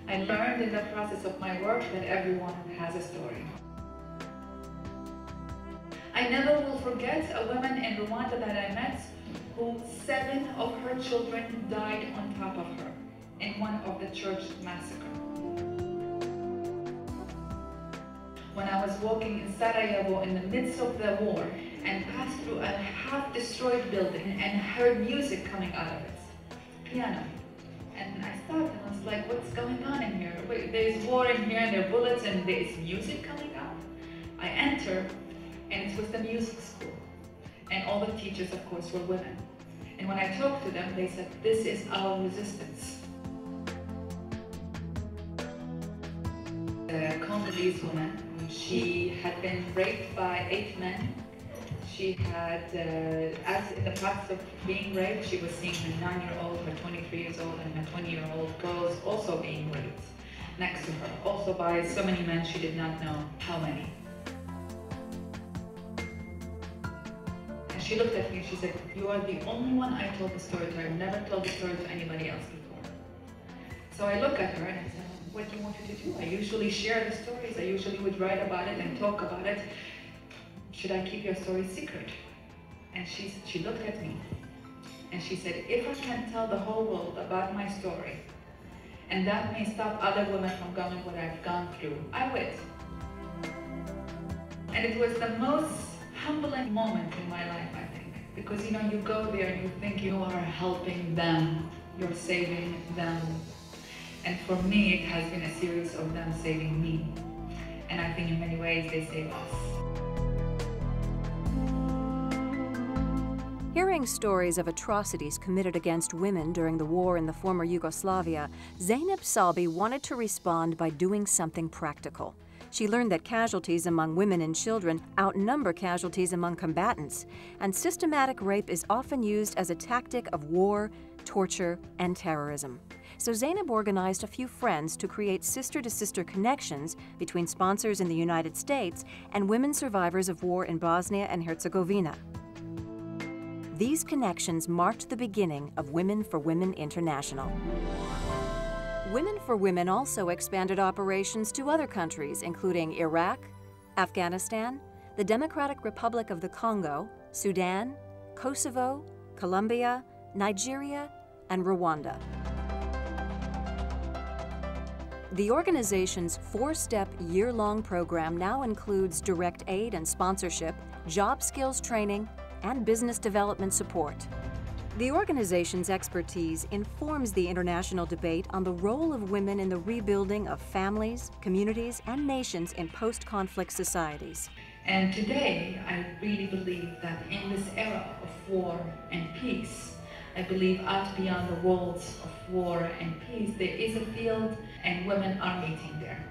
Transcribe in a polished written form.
I learned in the process of my work that everyone has a story. I never will forget a woman in Rwanda that I met who 7 of her children died on top of her in one of the church massacres. When I was walking in Sarajevo in the midst of the war and passed through a half-destroyed building and heard music coming out of it, piano. And I stopped and I was like, what's going on in here? Wait, there's war in here and there are bullets and there's music coming out. I enter and it was the music school. And all the teachers, of course, were women. And when I talked to them, they said, this is our resistance. The Congolese woman, she had been raped by 8 men. She had, as in the process of being raped, she was seeing her 9-year-old, her 23 years old, and her 20-year-old girls also being raped next to her, also by so many men she did not know how many. And she looked at me and she said, you are the only one I told the story to. I've never told the story to anybody else before. So I look at her and I said, what do you want me to do? I usually share the stories. I usually would write about it and talk about it. Should I keep your story secret? And she looked at me and she said, if I can tell the whole world about my story, and that may stop other women from going what I've gone through, I would. And it was the most humbling moment in my life, I think, because you go there and you think you are helping them, you're saving them. And for me, it has been a series of them saving me. And I think in many ways they save us. Hearing stories of atrocities committed against women during the war in the former Yugoslavia, Zeynep Salbi wanted to respond by doing something practical. She learned that casualties among women and children outnumber casualties among combatants, and systematic rape is often used as a tactic of war, torture, and terrorism. So Zeynep organized a few friends to create sister-to-sister connections between sponsors in the United States and women survivors of war in Bosnia and Herzegovina. These connections marked the beginning of Women for Women International. Women for Women also expanded operations to other countries, including Iraq, Afghanistan, the Democratic Republic of the Congo, Sudan, Kosovo, Colombia, Nigeria, and Rwanda. The organization's 4-step year-long program now includes direct aid and sponsorship, job skills training, and business development support. The organization's expertise informs the international debate on the role of women in the rebuilding of families, communities, and nations in post-conflict societies. And today, I really believe that in this era of war and peace, I believe out beyond the walls of war and peace, there is a field and women are meeting there.